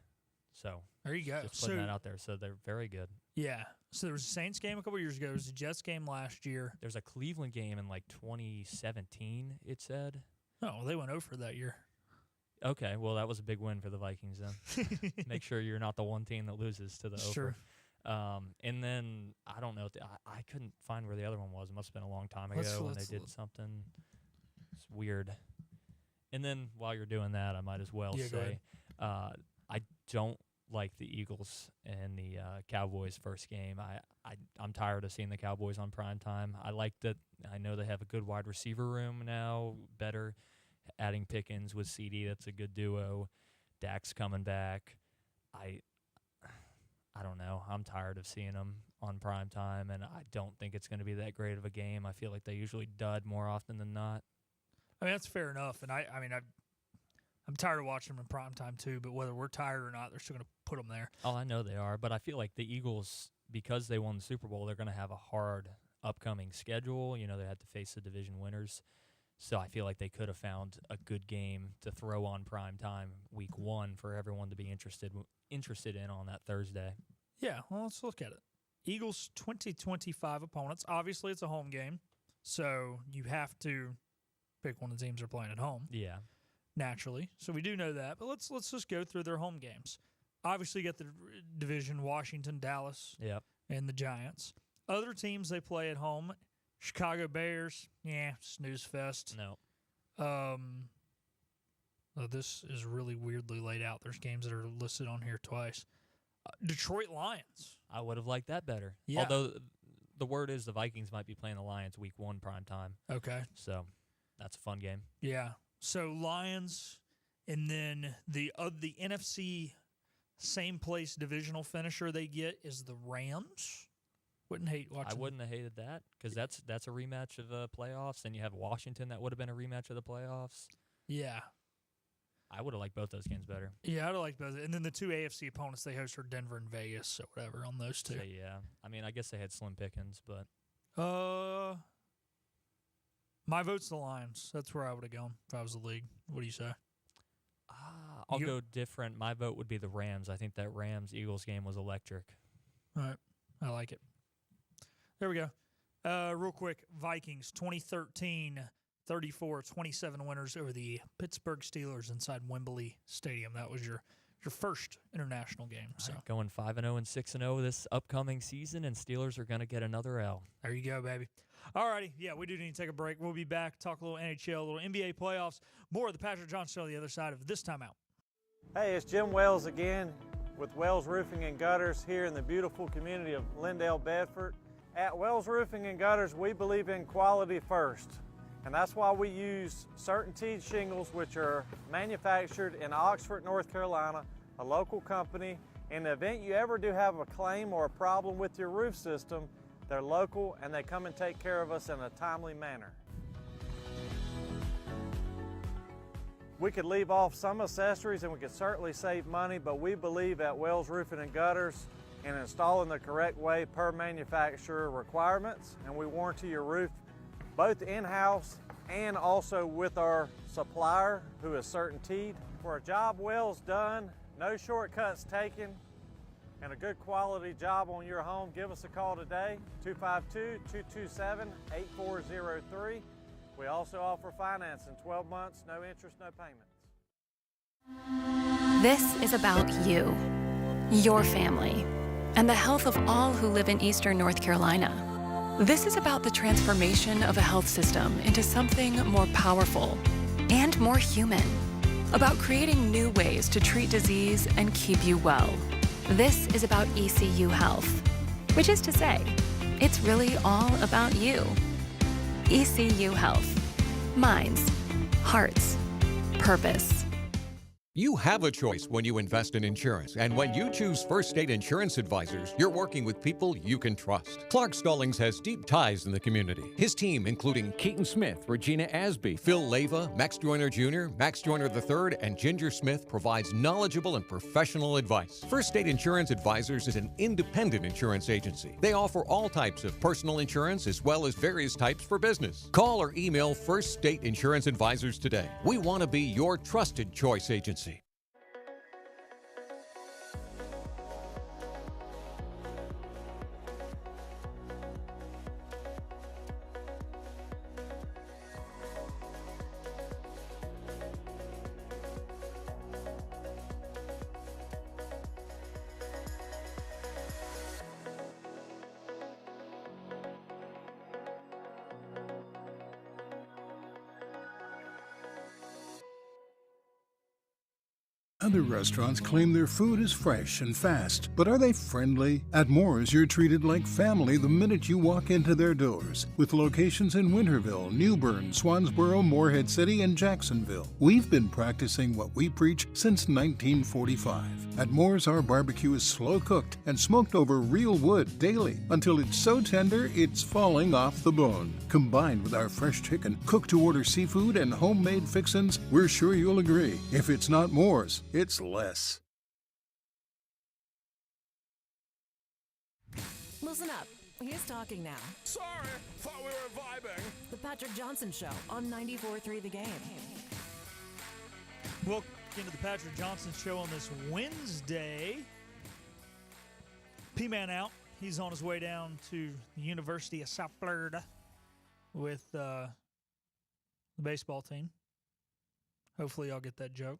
So there you go. Just putting that out there. So they're very good. Yeah. So there was a Saints game a couple years ago. There was a Jets game last year. There's a Cleveland game in 2017, it said. Oh, well, they went over that year. Okay, well, that was a big win for the Vikings then. Make sure you're not the one team that loses to the over. And then, I don't know. I couldn't find where the other one was. It must have been a long time ago when they did something. It's weird. And then, while you're doing that, I might as well say I don't like the Eagles and the Cowboys first game. I'm tired of seeing the Cowboys on prime time. I like that. I know they have a good wide receiver room now, better. Adding Pickens with CD, that's a good duo. Dak's coming back. I don't know. I'm tired of seeing them on prime time, and I don't think it's going to be that great of a game. I feel like they usually dud more often than not. I mean, that's fair enough, and I'm tired of watching them in prime time too, but whether we're tired or not, they're still going to put them there. Oh, I know they are, but I feel like the Eagles, because they won the Super Bowl, they're going to have a hard upcoming schedule. They had to face the division winners. So I feel like they could have found a good game to throw on prime time week 1 for everyone to be interested in on that Thursday. Yeah, well, let's look at it. Eagles 2025 opponents. Obviously, it's a home game, so you have to pick one of the teams they're playing at home. Yeah. Naturally. So we do know that, but let's just go through their home games. Obviously, you got the division, Washington, Dallas, and the Giants. Other teams they play at home, Chicago Bears, snooze fest. No. This is really weirdly laid out. There's games that are listed on here twice. Detroit Lions. I would have liked that better. Yeah. Although the word is the Vikings might be playing the Lions week 1 prime time. Okay. So that's a fun game. Yeah. So Lions, and then the NFC same place divisional finisher they get is the Rams. Wouldn't hate watching. I wouldn't have hated that because that's a rematch of the playoffs, and you have Washington that would have been a rematch of the playoffs. Yeah. I would have liked both those games better. Yeah, I'd like both. And then the two AFC opponents they host are Denver and Vegas, so whatever on those two. So, yeah. I mean, I guess they had slim pickings, but my vote's the Lions. That's where I would have gone if I was the league. What do you say? I'll go different. My vote would be the Rams. I think that Rams-Eagles game was electric. All right. I like it. There we go. Real quick, Vikings 2013 34-27 winners over the Pittsburgh Steelers inside Wembley Stadium. That was your first international game. So Right, going 5-0 and 6-0 this upcoming season, and Steelers are going to get another L. There you go, baby. All righty. Yeah, we do need to take a break. We'll be back, talk a little NHL, a little NBA playoffs, more of the Patrick Johnson Show on the other side of this timeout. Hey, it's Jim Wells again with Wells Roofing and Gutters here in the beautiful community of Lindale, Bedford. At Wells Roofing and Gutters, we believe in quality first, and that's why we use CertainTeed shingles, which are manufactured in Oxford, North Carolina, a local company. In the event you ever do have a claim or a problem with your roof system, they're local and they come and take care of us in a timely manner. We could leave off some accessories and we could certainly save money, but we believe at Wells Roofing and Gutters in installing the correct way per manufacturer requirements, and we warranty your roof both in-house and also with our supplier who is CertainTeed. For a job Wells done, no shortcuts taken, and a good quality job on your home, give us a call today, 252-227-8403. We also offer financing, 12 months, no interest, no payments. This is about you, your family, and the health of all who live in Eastern North Carolina. This is about the transformation of a health system into something more powerful and more human, about creating new ways to treat disease and keep you well. This is about ECU Health, which is to say, it's really all about you. ECU Health. Minds, hearts, purpose. You have a choice when you invest in insurance, and when you choose First State Insurance Advisors, you're working with people you can trust. Clark Stallings has deep ties in the community. His team, including Keaton Smith, Regina Asby, Phil Leyva, Max Joyner Jr., Max Joyner III, and Ginger Smith, provides knowledgeable and professional advice. First State Insurance Advisors is an independent insurance agency. They offer all types of personal insurance as well as various types for business. Call or email First State Insurance Advisors today. We want to be your trusted choice agency. Other restaurants claim their food is fresh and fast, but are they friendly? At Moore's, you're treated like family the minute you walk into their doors. With locations in Winterville, New Bern, Swansboro, Morehead City, and Jacksonville. We've been practicing what we preach since 1945. At Moore's, our barbecue is slow cooked and smoked over real wood daily until it's so tender it's falling off the bone. Combined with our fresh chicken, cooked to order seafood, and homemade fixins, we're sure you'll agree. If it's not Moore's, it's less. Listen up. He's talking now. Sorry, thought we were vibing. The Patrick Johnson Show on 94.3 The Game. Welcome to the Patrick Johnson Show on this Wednesday. P-Man out. He's on his way down to the University of South Florida with the baseball team. Hopefully y'all get that joke.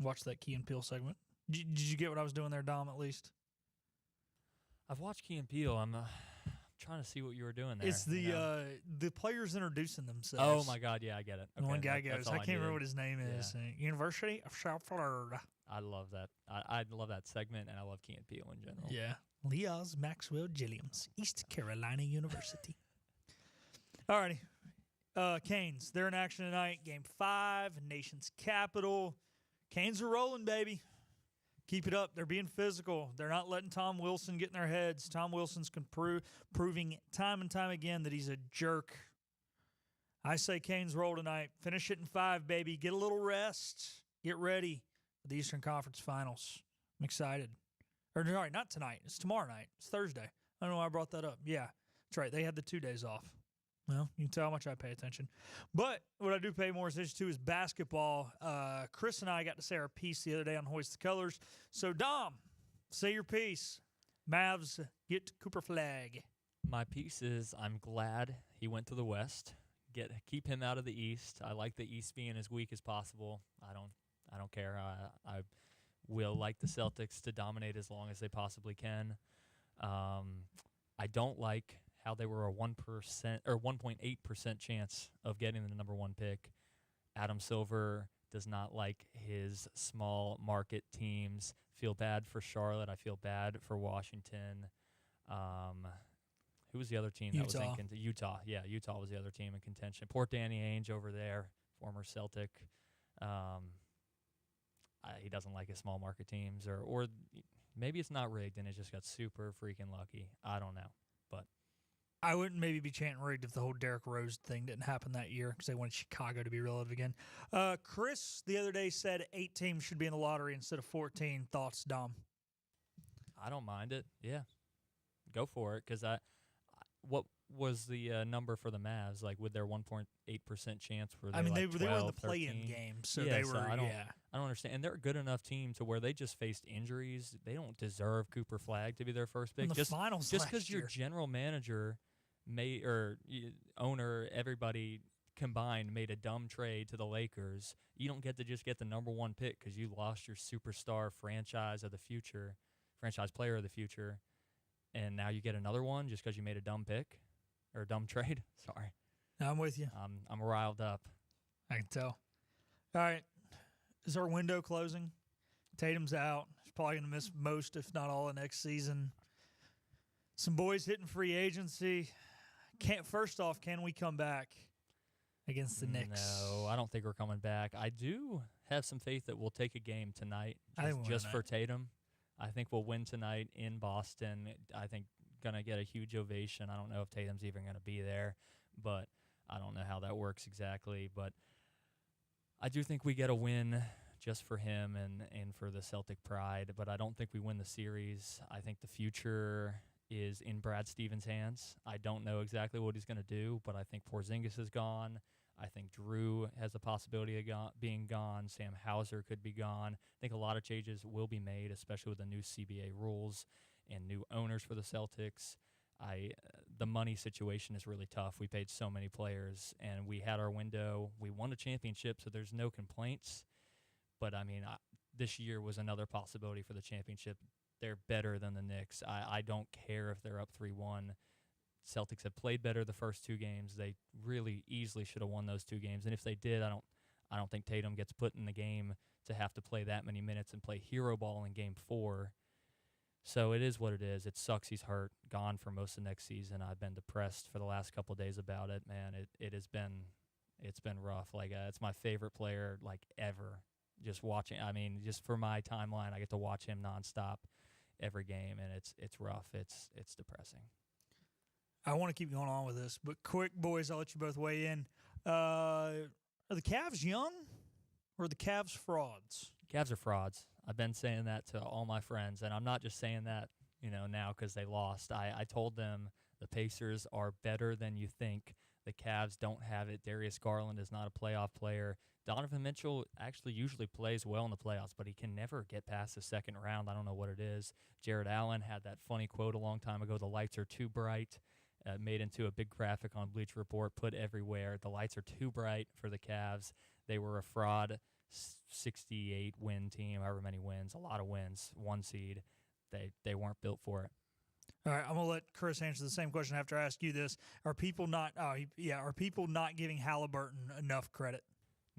Watch that Key and Peele segment. Did you get what I was doing there, Dom, at least? I've watched Key and Peele. I'm trying to see what you were doing there. It's the players introducing themselves. Oh, my God. Yeah, I get it. Okay, One guy goes, I can't remember what his name is. University of South Florida. I love that. I love that segment, and I love Key and Peele in general. Yeah. Leoz Maxwell Gilliams, East Carolina University. All righty. Canes, they're in action tonight. Game 5, Nation's Capital. Canes are rolling, baby. Keep it up. They're being physical. They're not letting Tom Wilson get in their heads. Tom Wilson's proving time and time again that he's a jerk. I say Canes roll tonight. Finish it in 5, baby. Get a little rest. Get ready for the Eastern Conference Finals. I'm excited. Or, sorry, not tonight. It's tomorrow night. It's Thursday. I don't know why I brought that up. Yeah, that's right. They had the 2 days off. Well, you can tell how much I pay attention. But what I do pay more attention to is basketball. Chris and I got to say our piece the other day on Hoist the Colors. So, Dom, say your piece. Mavs get Cooper Flag. My piece is I'm glad he went to the West. Keep him out of the East. I like the East being as weak as possible. I don't care. I will like the Celtics to dominate as long as they possibly can. I don't like how they were a 1% or 1.8% chance of getting the number 1 pick. Adam Silver does not like his small market teams. Feel bad for Charlotte. I feel bad for Washington. Who was the other team that was in contention? Utah. Yeah, Utah was the other team in contention. Poor Danny Ainge over there, former Celtic. He doesn't like his small market teams, or maybe it's not rigged and it just got super freaking lucky. I don't know, but I wouldn't maybe be chanting rigged if the whole Derrick Rose thing didn't happen that year because they wanted Chicago to be relevant again. Chris the other day said 8 teams should be in the lottery instead of 14. Thoughts, Dom? I don't mind it. Yeah, go for it. Because what was the number for the Mavs? Like with their 1.8% chance? Were they they were in the 12, play-in 13? game, so yeah, they were. I don't understand. And they're a good enough team to where they just faced injuries. They don't deserve Cooper Flag to be their first pick. In the finals just because your general manager owner, everybody combined made a dumb trade to the Lakers. You don't get to just get the number 1 pick because you lost your superstar franchise player of the future, and now you get another one just because you made a dumb pick or a dumb trade. Sorry. No, I'm with you. I'm riled up. I can tell. All right. Is our window closing? Tatum's out. He's probably going to miss most, if not all, of next season. Some boys hitting free agency. First off, can we come back against the Knicks? No, I don't think we're coming back. I do have some faith that we'll take a game tonight just for Tatum. I think we'll win tonight in Boston. I think going to get a huge ovation. I don't know if Tatum's even going to be there, but I don't know how that works exactly. But I do think we get a win just for him and for the Celtic pride, but I don't think we win the series. I think the future is in Brad Stevens' hands. I don't know exactly what he's going to do, but I think Porzingis is gone. I think Drew has the possibility of being gone. Sam Hauser could be gone. I think a lot of changes will be made, especially with the new CBA rules and new owners for the Celtics. The money situation is really tough. We paid so many players, and we had our window. We won a championship, so there's no complaints. But, this year was another possibility for the championship. They're better than the Knicks. I don't care if they're up 3-1. Celtics have played better the first 2 games. They really easily should have won those 2 games. And if they did, I don't think Tatum gets put in the game to have to play that many minutes and play hero ball in Game 4. So it is what it is. It sucks he's hurt, gone for most of next season. I've been depressed for the last couple of days about it, man. It's been rough. It's my favorite player ever. Just watching, just for my timeline, I get to watch him nonstop every game, and it's rough. It's depressing. I want to keep going on with this, but quick, boys, I'll let you both weigh in. Are the Cavs young or are the Cavs frauds? Cavs are frauds. I've been saying that to all my friends, and I'm not just saying that, now because they lost. I told them the Pacers are better than you think. The Cavs don't have it. Darius Garland is not a playoff player. Donovan Mitchell actually usually plays well in the playoffs, but he can never get past the second round. I don't know what it is. Jared Allen had that funny quote a long time ago, the lights are too bright, made into a big graphic on Bleacher Report, put everywhere. The lights are too bright for the Cavs. They were a fraud 68-win team, however many wins, a lot of wins, 1 seed. They weren't built for it. All right, I'm gonna let Chris answer the same question after I ask you this. Are people not giving Halliburton enough credit?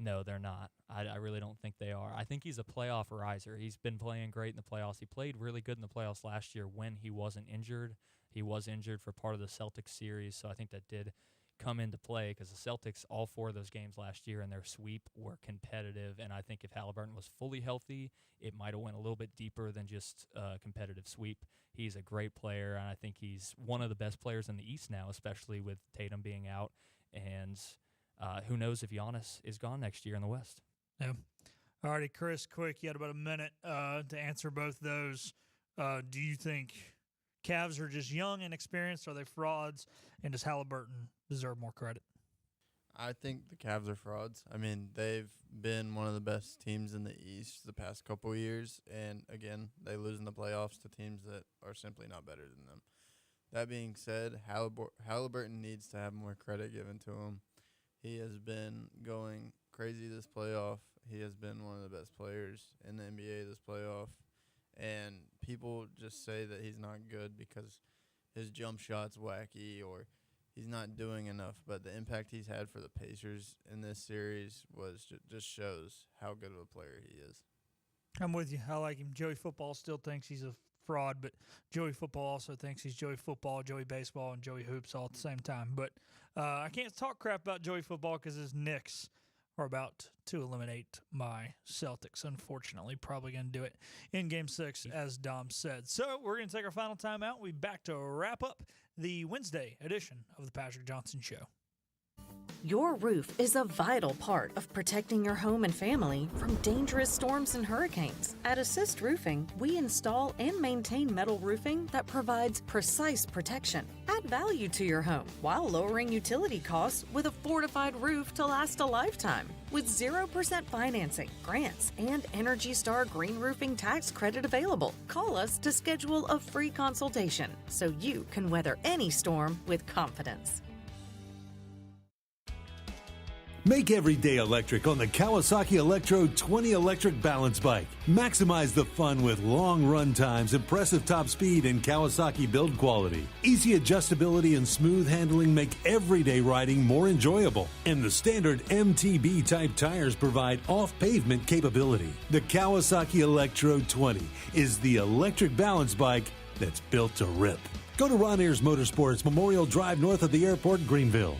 No, they're not. I really don't think they are. I think he's a playoff riser. He's been playing great in the playoffs. He played really good in the playoffs last year when he wasn't injured. He was injured for part of the Celtics series, so I think that did come into play because the Celtics, all 4 of those games last year in their sweep were competitive, and I think if Halliburton was fully healthy, it might have went a little bit deeper than just a competitive sweep. He's a great player, and I think he's one of the best players in the East now, especially with Tatum being out, and who knows if Giannis is gone next year in the West. Yeah. All righty, Chris, quick, you had about a minute to answer both those. Do you think Cavs are just young and inexperienced? Are they frauds? And does Halliburton deserve more credit? I think the Cavs are frauds. I mean, they've been one of the best teams in the East the past couple of years, and again, they lose in the playoffs to teams that are simply not better than them. That being said, Halliburton needs to have more credit given to him. He has been going crazy this playoff. He has been one of the best players in the NBA this playoff, and people just say that he's not good because his jump shot's wacky or he's not doing enough, but the impact he's had for the Pacers in this series just shows how good of a player he is. I'm with you. I like him. Joey Football still thinks he's a fraud, but Joey Football also thinks he's Joey Football, Joey Baseball, and Joey Hoops all at the same time. But I can't talk crap about Joey Football because his Knicks are about to eliminate my Celtics, unfortunately. Probably going to do it in Game 6, as Dom said. So we're going to take our final timeout. We'll be back to wrap up the Wednesday edition of the Patrick Johnson Show. Your roof is a vital part of protecting your home and family from dangerous storms and hurricanes. At Assist Roofing, we install and maintain metal roofing that provides precise protection. Add value to your home while lowering utility costs with a fortified roof to last a lifetime. With 0% financing, grants, and Energy Star Green Roofing tax credit available. Call us to schedule a free consultation so you can weather any storm with confidence. Make every day electric on the Kawasaki Electro 20 electric balance bike. Maximize the fun with long run times, impressive top speed, and Kawasaki build quality. Easy adjustability and smooth handling make everyday riding more enjoyable. And the standard MTB type tires provide off-pavement capability. The Kawasaki Electro 20 is the electric balance bike that's built to rip. Go to Ron Ayers Motorsports, Memorial Drive north of the airport, Greenville.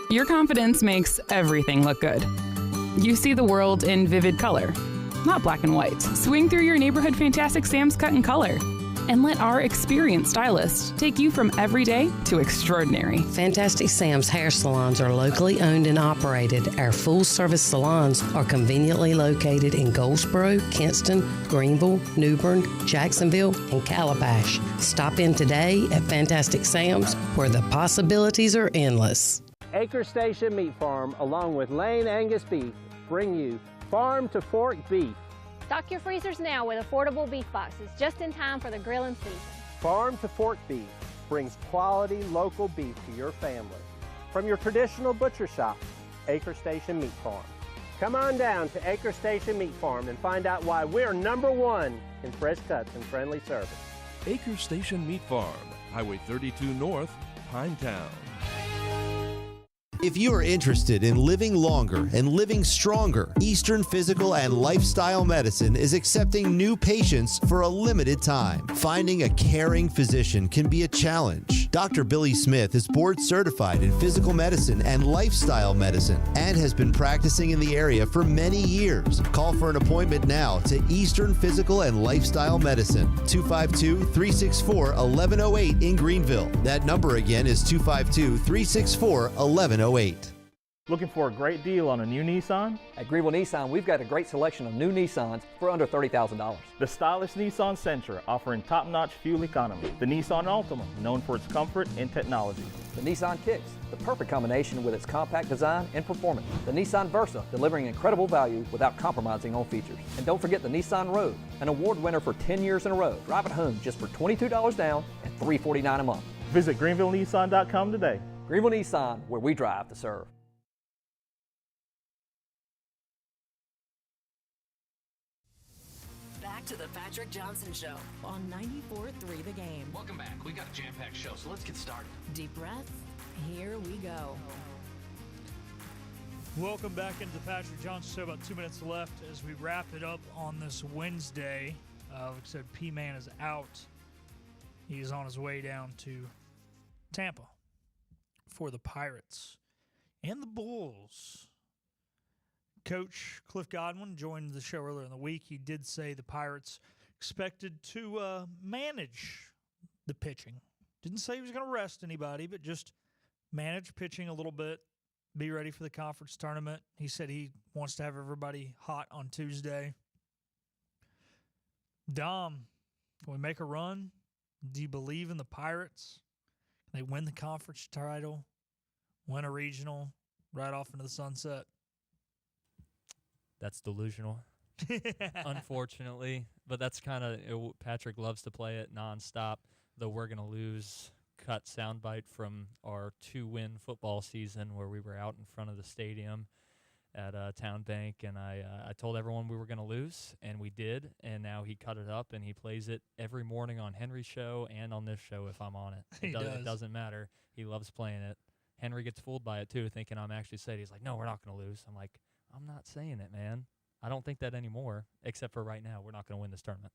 Your confidence makes everything look good. You see the world in vivid color, not black and white. Swing through your neighborhood Fantastic Sam's Cut in Color and let our experienced stylists take you from everyday to extraordinary. Fantastic Sam's hair salons are locally owned and operated. Our full-service salons are conveniently located in Goldsboro, Kinston, Greenville, New Bern, Jacksonville, and Calabash. Stop in today at Fantastic Sam's, where the possibilities are endless. Acre Station Meat Farm, along with Lane Angus Beef, bring you Farm to Fork Beef. Stock your freezers now with affordable beef boxes, just in time for the grilling season. Farm to Fork Beef brings quality local beef to your family. From your traditional butcher shop, Acre Station Meat Farm. Come on down to Acre Station Meat Farm and find out why we're #1 in fresh cuts and friendly service. Acre Station Meat Farm, Highway 32 North, Pinetown. If you are interested in living longer and living stronger, Eastern Physical and Lifestyle Medicine is accepting new patients for a limited time. Finding a caring physician can be a challenge. Dr. Billy Smith is board certified in physical medicine and lifestyle medicine and has been practicing in the area for many years. Call for an appointment now to Eastern Physical and Lifestyle Medicine, 252-364-1108 in Greenville. That number again is 252-364-1108. Looking for a great deal on a new Nissan? At Greenville Nissan, we've got a great selection of new Nissans for under $30,000. The stylish Nissan Sentra, offering top-notch fuel economy. The Nissan Altima, known for its comfort and technology. The Nissan Kicks, the perfect combination with its compact design and performance. The Nissan Versa, delivering incredible value without compromising on features. And don't forget the Nissan Rogue, an award winner for 10 years in a row. Drive it home just for $22 down and $349 a month. Visit GreenvilleNissan.com today. Greenville Nissan, where we drive to serve. Back to the Patrick Johnson Show on 94.3 The Game. Welcome back. We got a jam-packed show, so let's get started. Deep breath. Here we go. Welcome back into the Patrick Johnson Show. About 2 minutes left as we wrap it up on this Wednesday. Like I said, P-Man is out. He is on his way down to Tampa for the Pirates and the Bulls. Coach Cliff Godwin joined the show earlier in the week. He did say the Pirates expected to manage the pitching. Didn't say he was going to rest anybody, but just manage pitching a little bit. Be ready for the conference tournament. He said he wants to have everybody hot on Tuesday. Dom, can we make a run? Do you believe in the Pirates? Can they win the conference title, win a regional, right off into the sunset? That's delusional, unfortunately. But that's kind of Patrick loves to play it nonstop. Though we're going to lose. Cut soundbite from our 2-win football season where we were out in front of the stadium at Town Bank, and I told everyone we were going to lose, and we did, and now he cut it up, and he plays it every morning on Henry's show and on this show if I'm on it. It doesn't matter. He loves playing it. Henry gets fooled by it, too, thinking I'm actually saying. He's like, no, we're not going to lose. I'm like, I'm not saying it, man. I don't think that anymore, except for right now. We're not going to win this tournament.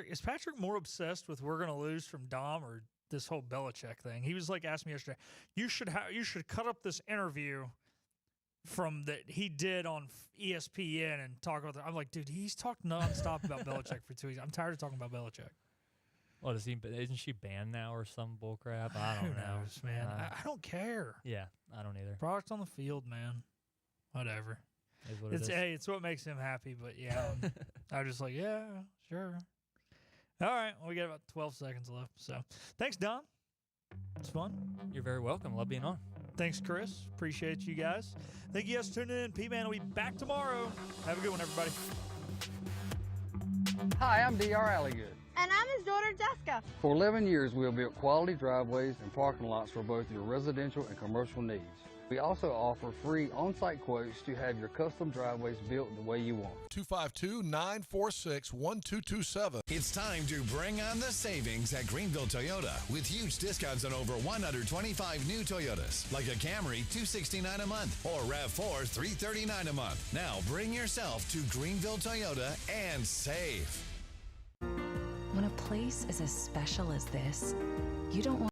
Is Patrick more obsessed with we're going to lose from Dom or this whole Belichick thing? He was like asking me yesterday, you should cut up this interview from that he did on ESPN and talk about that. I'm like, dude, he's talked nonstop about Belichick for 2 weeks. I'm tired of talking about Belichick. Well, isn't she banned now or some bullcrap? I don't know. Who knows, man? I don't care. Yeah, I don't either. Product on the field, man. Whatever. Is what it is. Hey, it's what makes him happy, but yeah, I'm just like, yeah, sure. All right, well, we got about 12 seconds left. So thanks, Don. It's fun. You're very welcome. Love being on. Thanks, Chris. Appreciate you guys. Thank you guys for tuning in. P-Man will be back tomorrow. Have a good one, everybody. Hi, I'm D.R. Alligood. And I'm his daughter, Jessica. For 11 years, we have built quality driveways and parking lots for both your residential and commercial needs. We also offer free on-site quotes to have your custom driveways built the way you want. 252-946-1227. It's time to bring on the savings at Greenville Toyota with huge discounts on over 125 new Toyotas, like a Camry, $269 a month, or RAV4, $339 a month. Now bring yourself to Greenville Toyota and save. When a place is as special as this, you don't want